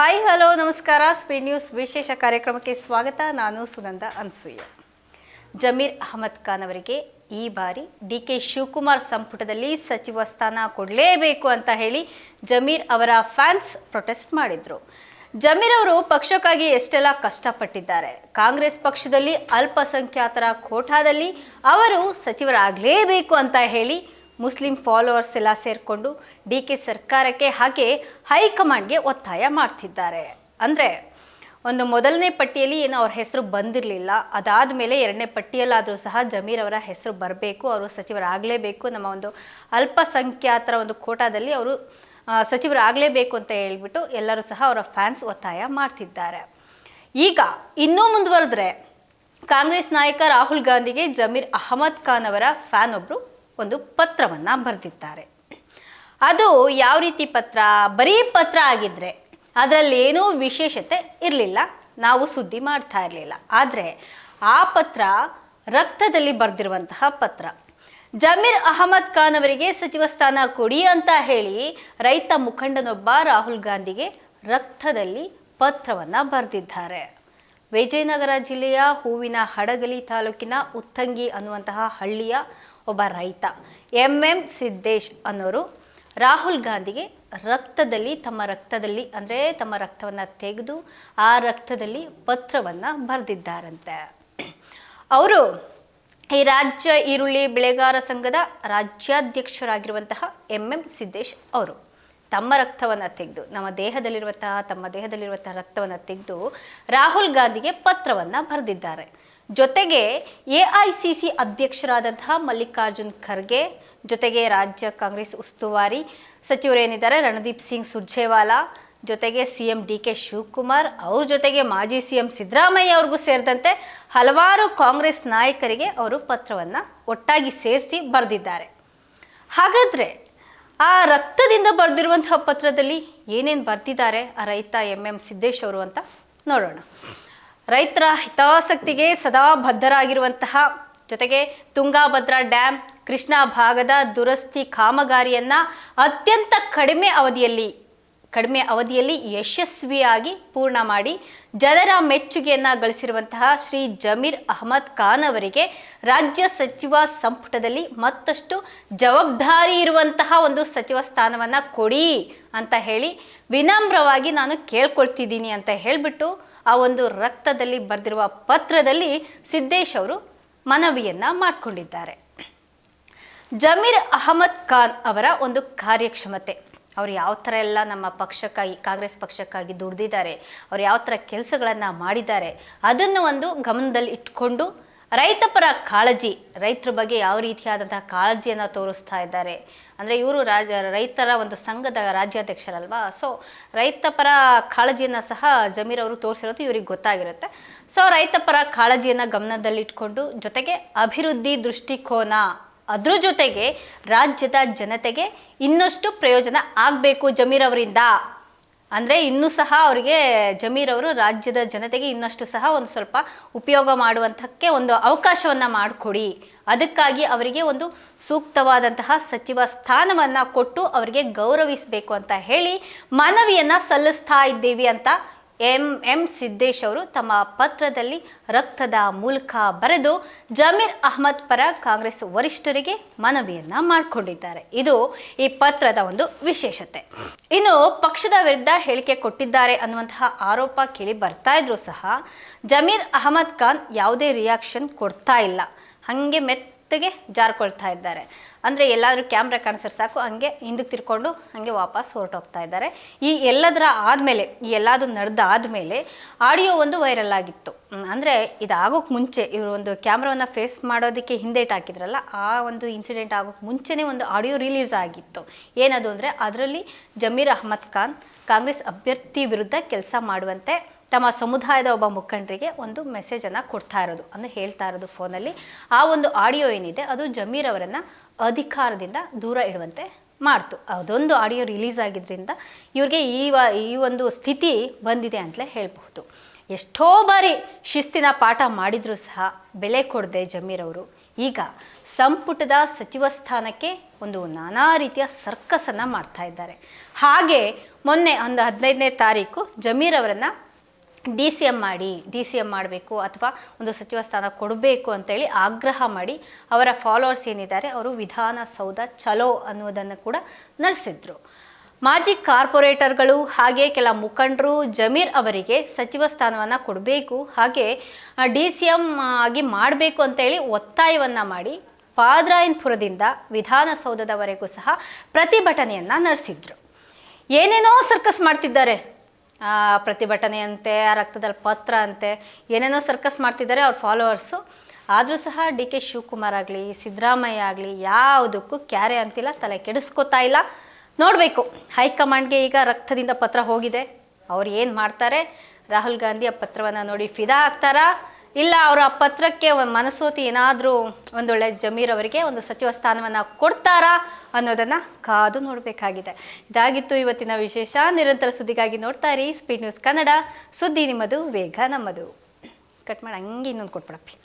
Hi hello ನಮಸ್ಕಾರ. Speed news ವಿಶೇಷ ಕಾರ್ಯಕ್ರಮಕ್ಕೆ ಸ್ವಾಗತ. ನಾನು ಸುನಂದ ಅನ್ಸೂಯ. ಜಮೀರ್ ಅಹಮದ್ ಖಾನ್ ಅವರಿಗೆ ಈ ಬಾರಿ ಡಿಕೆ ಶಿವಕುಮಾರ್ ಸಂಪುಟದಲ್ಲಿ ಸಚಿವ ಸ್ಥಾನ ಕೊಡಲೇಬೇಕು ಅಂತ ಹೇಳಿ ಜಮೀರ್ ಅವರ ಫ್ಯಾನ್ಸ್ ಪ್ರೊಟೆಸ್ಟ್ ಮಾಡಿದ್ರು. ಜಮೀರ್ ಅವರು ಪಕ್ಷಕ್ಕಾಗಿ ಎಷ್ಟೆಲ್ಲ ಕಷ್ಟಪಟ್ಟಿದ್ದಾರೆ. ಕಾಂಗ್ರೆಸ್ ಪಕ್ಷದಲ್ಲಿ ಅಲ್ಪಸಂಖ್ಯಾತರ ಕೋಟಾದಲ್ಲಿ ಅವರು ಸಚಿವರಾಗಲೇಬೇಕು ಅಂತ ಹೇಳಿ ಮುಸ್ಲಿಂ ಫಾಲೋವರ್ಸ್ ಎಲ್ಲ ಸೇರಿಕೊಂಡು ಡಿಕೆ ಸರ್ಕಾರಕ್ಕೆ ಹಾಗೆ ಹೈಕಮಾಂಡ್ಗೆ ಒತ್ತಾಯ ಮಾಡ್ತಿದ್ದಾರೆ. ಅಂದರೆ ಒಂದು ಮೊದಲನೇ ಪಟ್ಟಿಯಲ್ಲಿ ಏನು ಅವ್ರ ಹೆಸರು ಬಂದಿರಲಿಲ್ಲ, ಅದಾದ ಮೇಲೆ ಎರಡನೇ ಪಟ್ಟಿಯಲ್ಲಾದರೂ ಸಹ ಜಮೀರ್ ಅವರ ಹೆಸರು ಬರಬೇಕು, ಅವರು ಸಚಿವರಾಗಲೇಬೇಕು, ನಮ್ಮ ಒಂದು ಅಲ್ಪಸಂಖ್ಯಾತರ ಒಂದು ಕೋಟಾದಲ್ಲಿ ಅವರು ಸಚಿವರಾಗಲೇಬೇಕು ಅಂತ ಹೇಳ್ಬಿಟ್ಟು ಎಲ್ಲರೂ ಸಹ ಅವರ ಫ್ಯಾನ್ಸ್ ಒತ್ತಾಯ ಮಾಡ್ತಿದ್ದಾರೆ. ಈಗ ಇನ್ನೂ ಮುಂದುವರೆದ್ರೆ ಕಾಂಗ್ರೆಸ್ ನಾಯಕ ರಾಹುಲ್ ಗಾಂಧಿಗೆ ಜಮೀರ್ ಅಹಮದ್ ಖಾನ್ ಅವರ ಫ್ಯಾನ್ ಒಬ್ಬರು ಒಂದು ಪತ್ರವನ್ನು ಬರೆದಿದ್ದಾರೆ. ಅದು ಯಾವ ರೀತಿ ಪತ್ರ? ಬರೀ ಪತ್ರ ಆಗಿದ್ರೆ ಅದರಲ್ಲಿ ಏನೂ ವಿಶೇಷತೆ ಇರಲಿಲ್ಲ, ನಾವು ಸುದ್ದಿ ಮಾಡ್ತಾ ಇರಲಿಲ್ಲ. ಆದರೆ ಆ ಪತ್ರ ರಕ್ತದಲ್ಲಿ ಬರೆದಿರುವಂತಹ ಪತ್ರ. ಜಮೀರ್ ಅಹಮದ್ ಖಾನ್ ಅವರಿಗೆ ಸಚಿವ ಸ್ಥಾನ ಕೊಡಿ ಅಂತ ಹೇಳಿ ರೈತ ಮುಖಂಡನೊಬ್ಬ ರಾಹುಲ್ ಗಾಂಧಿಗೆ ರಕ್ತದಲ್ಲಿ ಪತ್ರವನ್ನು ಬರೆದಿದ್ದಾರೆ. ವಿಜಯನಗರ ಜಿಲ್ಲೆಯ ಹೂವಿನ ಹಡಗಲಿ ತಾಲೂಕಿನ ಉತ್ತಂಗಿ ಅನ್ನುವಂತಹ ಹಳ್ಳಿಯ ಒಬ್ಬ ರೈತ ಎಂ ಸಿದ್ದೇಶ್ ಅನ್ನೋರು ರಾಹುಲ್ ಗಾಂಧಿಗೆ ತಮ್ಮ ರಕ್ತವನ್ನು ತೆಗೆದು ಆ ರಕ್ತದಲ್ಲಿ ಪತ್ರವನ್ನು ಬರೆದಿದ್ದಾರಂತೆ. ಅವರು ಈ ರಾಜ್ಯ ಈರುಳ್ಳಿ ಬೆಳೆಗಾರ ಸಂಘದ ರಾಜ್ಯಾಧ್ಯಕ್ಷರಾಗಿರುವಂತಹ ಎಂ ಸಿದ್ದೇಶ್ ಅವರು ತಮ್ಮ ರಕ್ತವನ್ನು ತೆಗೆದು ತಮ್ಮ ದೇಹದಲ್ಲಿರುವಂತಹ ರಕ್ತವನ್ನು ತೆಗೆದು ರಾಹುಲ್ ಗಾಂಧಿಗೆ ಪತ್ರವನ್ನು ಬರೆದಿದ್ದಾರೆ. ಜೊತೆಗೆ AICC ಅಧ್ಯಕ್ಷರಾದಂತಹ ಮಲ್ಲಿಕಾರ್ಜುನ್ ಖರ್ಗೆ, ಜೊತೆಗೆ ರಾಜ್ಯ ಕಾಂಗ್ರೆಸ್ ಉಸ್ತುವಾರಿ ಸಚಿವರೇನಿದ್ದಾರೆ ರಣದೀಪ್ ಸಿಂಗ್ ಸುರ್ಜೇವಾಲಾ, ಜೊತೆಗೆ CM DK ಶಿವಕುಮಾರ್, ಅವ್ರ ಜೊತೆಗೆ ಮಾಜಿ CM ಸಿದ್ದರಾಮಯ್ಯ ಅವ್ರಿಗೂ ಸೇರಿದಂತೆ ಹಲವಾರು ಕಾಂಗ್ರೆಸ್ ನಾಯಕರಿಗೆ ಅವರು ಪತ್ರವನ್ನು ಒಟ್ಟಾಗಿ ಸೇರಿಸಿ ಬರೆದಿದ್ದಾರೆ. ಹಾಗಾದರೆ ಆ ರಕ್ತದಿಂದ ಬರೆದಿರುವಂತಹ ಪತ್ರದಲ್ಲಿ ಏನೇನು ಬರೆದಿದ್ದಾರೆ ಆ ರೈತ ಎಂ ಸಿದ್ದೇಶ್ ಅವರು ಅಂತ ನೋಡೋಣ. ರೈತರ ಹಿತಾಸಕ್ತಿಗೆ ಸದಾ ಬದ್ಧರಾಗಿರುವಂತಹ, ಜೊತೆಗೆ ತುಂಗಾಭದ್ರಾ ಡ್ಯಾಮ್ ಕೃಷ್ಣಾ ಭಾಗದ ದುರಸ್ತಿ ಕಾಮಗಾರಿಯನ್ನು ಅತ್ಯಂತ ಕಡಿಮೆ ಅವಧಿಯಲ್ಲಿ ಯಶಸ್ವಿಯಾಗಿ ಪೂರ್ಣ ಮಾಡಿ ಜನರ ಮೆಚ್ಚುಗೆಯನ್ನು ಗಳಿಸಿರುವಂತಹ ಶ್ರೀ ಜಮೀರ್ ಅಹಮದ್ ಖಾನ್ ಅವರಿಗೆ ರಾಜ್ಯ ಸಚಿವ ಸಂಪುಟದಲ್ಲಿ ಮತ್ತಷ್ಟು ಜವಾಬ್ದಾರಿ ಇರುವಂತಹ ಒಂದು ಸಚಿವ ಸ್ಥಾನವನ್ನು ಕೊಡಿ ಅಂತ ಹೇಳಿ ವಿನಮ್ರವಾಗಿ ನಾನು ಕೇಳ್ಕೊಳ್ತಿದ್ದೀನಿ ಅಂತ ಹೇಳಿಬಿಟ್ಟು ಆ ಒಂದು ರಕ್ತದಲ್ಲಿ ಬರೆದಿರುವ ಪತ್ರದಲ್ಲಿ ಸಿದ್ದೇಶ್ ಅವರು ಮನವಿಯನ್ನು ಮಾಡಿಕೊಂಡಿದ್ದಾರೆ. ಜಮೀರ್ ಅಹಮದ್ ಖಾನ್ ಅವರ ಒಂದು ಕಾರ್ಯಕ್ಷಮತೆ, ಅವ್ರು ಯಾವ ಥರ ಎಲ್ಲ ನಮ್ಮ ಪಕ್ಷಕ್ಕಾಗಿ ಕಾಂಗ್ರೆಸ್ ಪಕ್ಷಕ್ಕಾಗಿ ದುಡಿದಿದ್ದಾರೆ, ಅವ್ರು ಯಾವ ಥರ ಕೆಲಸಗಳನ್ನು ಮಾಡಿದ್ದಾರೆ ಅದನ್ನು ಒಂದು ಗಮನದಲ್ಲಿ ಇಟ್ಕೊಂಡು ರೈತರ ಬಗ್ಗೆ ಯಾವ ರೀತಿಯಾದಂತಹ ಕಾಳಜಿಯನ್ನು ತೋರಿಸ್ತಾ ಇದ್ದಾರೆ. ಅಂದರೆ ಇವರು ರೈತರ ಒಂದು ಸಂಘದ ರಾಜ್ಯಾಧ್ಯಕ್ಷರಲ್ವಾ, ಸೊ ರೈತಪರ ಕಾಳಜಿಯನ್ನು ಸಹ ಜಮೀರ್ ಅವರು ತೋರಿಸಿರೋದು ಇವ್ರಿಗೆ ಗೊತ್ತಾಗಿರುತ್ತೆ. ಸೊ ರೈತಪರ ಕಾಳಜಿಯನ್ನು ಗಮನದಲ್ಲಿಟ್ಕೊಂಡು ಜೊತೆಗೆ ಅಭಿವೃದ್ಧಿ ದೃಷ್ಟಿಕೋನ, ಅದ್ರ ಜೊತೆಗೆ ರಾಜ್ಯದ ಜನತೆಗೆ ಇನ್ನಷ್ಟು ಪ್ರಯೋಜನ ಆಗಬೇಕು ಜಮೀರ್ ಅವರಿಂದ. ಅಂದರೆ ಇನ್ನೂ ಸಹ ಅವರಿಗೆ ಜಮೀರ್ ಅವರು ರಾಜ್ಯದ ಜನತೆಗೆ ಇನ್ನಷ್ಟು ಸಹ ಒಂದು ಸ್ವಲ್ಪ ಉಪಯೋಗ ಮಾಡುವಂಥಕ್ಕೆ ಒಂದು ಅವಕಾಶವನ್ನು ಮಾಡಿಕೊಡಿ, ಅದಕ್ಕಾಗಿ ಅವರಿಗೆ ಒಂದು ಸೂಕ್ತವಾದಂತಹ ಸಚಿವ ಸ್ಥಾನವನ್ನು ಕೊಟ್ಟು ಅವರಿಗೆ ಗೌರವಿಸಬೇಕು ಅಂತ ಹೇಳಿ ಮನವಿಯನ್ನು ಸಲ್ಲಿಸ್ತಾ ಇದ್ದೀವಿ ಅಂತ ಎಂ ಸಿದ್ದೇಶ್ ಅವರು ತಮ್ಮ ಪತ್ರದಲ್ಲಿ ರಕ್ತದ ಮೂಲಕ ಬರೆದು ಜಮೀರ್ ಅಹಮದ್ ಪರ ಕಾಂಗ್ರೆಸ್ ವರಿಷ್ಠರಿಗೆ ಮನವಿಯನ್ನ ಮಾಡಿಕೊಂಡಿದ್ದಾರೆ. ಇದು ಈ ಪತ್ರದ ಒಂದು ವಿಶೇಷತೆ. ಇನ್ನು ಪಕ್ಷದ ವಿರುದ್ಧ ಹೇಳಿಕೆ ಕೊಟ್ಟಿದ್ದಾರೆ ಅನ್ನುವಂತಹ ಆರೋಪ ಕೇಳಿ ಬರ್ತಾ ಇದ್ರು ಸಹ ಜಮೀರ್ ಅಹಮದ್ ಖಾನ್ ಯಾವುದೇ ರಿಯಾಕ್ಷನ್ ಕೊಡ್ತಾ ಇಲ್ಲ, ಹಾಗೆ ಮೆತ್ತಗೆ ಜಾರ್ಕೊಳ್ತಾ ಇದ್ದಾರೆ. ಅಂದರೆ ಎಲ್ಲಾದರೂ ಕ್ಯಾಮ್ರಾ ಕಾಣಿಸಿದ್ರೆ ಸಾಕು ಹಂಗೆ ಹಿಂದಕ್ಕೆ ತಿರ್ಕೊಂಡು ಹಾಗೆ ವಾಪಸ್ ಹೊರಟೋಗ್ತಾ ಇದ್ದಾರೆ. ಈ ಎಲ್ಲದು ನಡೆದ ಆದಮೇಲೆ ಆಡಿಯೋ ಒಂದು ವೈರಲ್ ಆಗಿತ್ತು. ಅಂದರೆ ಇದಾಗೋಕ್ಕೆ ಮುಂಚೆ ಇವರು ಒಂದು ಕ್ಯಾಮ್ರಾವನ್ನು ಫೇಸ್ ಮಾಡೋದಕ್ಕೆ ಹಿಂದೇಟ್ ಹಾಕಿದ್ರಲ್ಲ, ಆ ಒಂದು ಇನ್ಸಿಡೆಂಟ್ ಆಗೋಕ್ಕೆ ಮುಂಚೆನೇ ಒಂದು ಆಡಿಯೋ ರಿಲೀಸ್ ಆಗಿತ್ತು. ಏನದು ಅಂದರೆ ಅದರಲ್ಲಿ ಜಮೀರ್ ಅಹಮದ್ ಖಾನ್ ಕಾಂಗ್ರೆಸ್ ಅಭ್ಯರ್ಥಿ ವಿರುದ್ಧ ಕೆಲಸ ಮಾಡುವಂತೆ ತಮ್ಮ ಸಮುದಾಯದ ಒಬ್ಬ ಮುಖಂಡರಿಗೆ ಒಂದು ಮೆಸೇಜನ್ನು ಕೊಡ್ತಾ ಇರೋದು, ಅಂದರೆ ಹೇಳ್ತಾ ಇರೋದು ಫೋನಲ್ಲಿ. ಆ ಒಂದು ಆಡಿಯೋ ಏನಿದೆ ಅದು ಜಮೀರ್ ಅವರನ್ನು ಅಧಿಕಾರದಿಂದ ದೂರ ಇಡುವಂತೆ ಮಾಡ್ತು. ಅದೊಂದು ಆಡಿಯೋ ರಿಲೀಸ್ ಆಗಿದ್ದರಿಂದ ಇವ್ರಿಗೆ ಈ ಒಂದು ಸ್ಥಿತಿ ಬಂದಿದೆ ಅಂತಲೇ ಹೇಳಬಹುದು. ಎಷ್ಟೋ ಬಾರಿ ಶಿಸ್ತಿನ ಪಾಠ ಮಾಡಿದರೂ ಸಹ ಬೆಲೆ ಕೊಡದೆ ಜಮೀರ್ ಅವರು ಈಗ ಸಂಪುಟದ ಸಚಿವ ಸ್ಥಾನಕ್ಕೆ ಒಂದು ನಾನಾ ರೀತಿಯ ಸರ್ಕಸನ್ನು ಮಾಡ್ತಾ ಇದ್ದಾರೆ. ಹಾಗೆ ಮೊನ್ನೆ ಒಂದು 15ನೇ ತಾರೀಕು ಜಮೀರ್ ಅವರನ್ನು ಡಿ ಸಿ ಎಂ ಮಾಡಬೇಕು ಅಥವಾ ಒಂದು ಸಚಿವ ಸ್ಥಾನ ಕೊಡಬೇಕು ಅಂತೇಳಿ ಆಗ್ರಹ ಮಾಡಿ ಅವರ ಫಾಲೋವರ್ಸ್ ಏನಿದ್ದಾರೆ ಅವರು ವಿಧಾನಸೌಧ ಚಲೋ ಅನ್ನೋದನ್ನು ಕೂಡ ನಡೆಸಿದ್ರು. ಮಾಜಿ ಕಾರ್ಪೊರೇಟರ್ಗಳು ಹಾಗೆ ಕೆಲ ಮುಖಂಡರು ಜಮೀರ್ ಅವರಿಗೆ ಸಚಿವ ಸ್ಥಾನವನ್ನು ಕೊಡಬೇಕು, ಹಾಗೆ ಡಿ ಸಿ ಎಂ ಆಗಿ ಮಾಡಬೇಕು ಅಂತೇಳಿ ಒತ್ತಾಯವನ್ನು ಮಾಡಿ ಪಾದರಾಯನಪುರದಿಂದ ವಿಧಾನಸೌಧದವರೆಗೂ ಸಹ ಪ್ರತಿಭಟನೆಯನ್ನು ನಡೆಸಿದ್ರು. ಏನೇನೋ ಸರ್ಕಸ್ ಮಾಡ್ತಿದ್ದಾರೆ, ಪ್ರತಿಭಟನೆ ಅಂತೆ, ರಕ್ತದಲ್ಲಿ ಪತ್ರ ಅಂತೆ, ಏನೇನೋ ಸರ್ಕಸ್ ಮಾಡ್ತಿದ್ದಾರೆ ಅವ್ರ ಫಾಲೋವರ್ಸು. ಆದರೂ ಸಹ ಡಿ ಕೆ ಶಿವಕುಮಾರ್ ಆಗಲಿ ಸಿದ್ದರಾಮಯ್ಯ ಆಗಲಿ ಯಾವುದಕ್ಕೂ ಕ್ಯಾರೆ ಅಂತಿಲ್ಲ, ತಲೆ ಕೆಡಿಸ್ಕೋತಾ ಇಲ್ಲ. ನೋಡಬೇಕು, ಹೈಕಮಾಂಡ್ಗೆ ಈಗ ರಕ್ತದಿಂದ ಪತ್ರ ಹೋಗಿದೆ, ಅವ್ರು ಏನು ಮಾಡ್ತಾರೆ? ರಾಹುಲ್ ಗಾಂಧಿ ಆ ಪತ್ರವನ್ನು ನೋಡಿ ಫಿದಾ ಆಗ್ತಾರಾ, ಇಲ್ಲ ಅವರು ಆ ಪತ್ರಕ್ಕೆ ಮನಸೋತಿ ಏನಾದರೂ ಒಂದೊಳ್ಳೆ ಜಮೀರ್ ಅವರಿಗೆ ಒಂದು ಸಚಿವ ಸ್ಥಾನವನ್ನು ಕೊಡ್ತಾರಾ ಅನ್ನೋದನ್ನು ಕಾದು ನೋಡಬೇಕಾಗಿದೆ. ಇದಾಗಿತ್ತು ಇವತ್ತಿನ ವಿಶೇಷ. ನಿರಂತರ ಸುದ್ದಿಗಾಗಿ ನೋಡ್ತಾ ಇರಿ ಸ್ಪೀಡ್ ನ್ಯೂಸ್ ಕನ್ನಡ. ಸುದ್ದಿ ನಿಮ್ಮದು, ವೇಗ ನಮ್ಮದು. ಕಟ್ ಮಾಡಿ ಹಂಗೆ ಇನ್ನೊಂದು ಕೊಟ್ಬಿಡಪ್ಪಿ.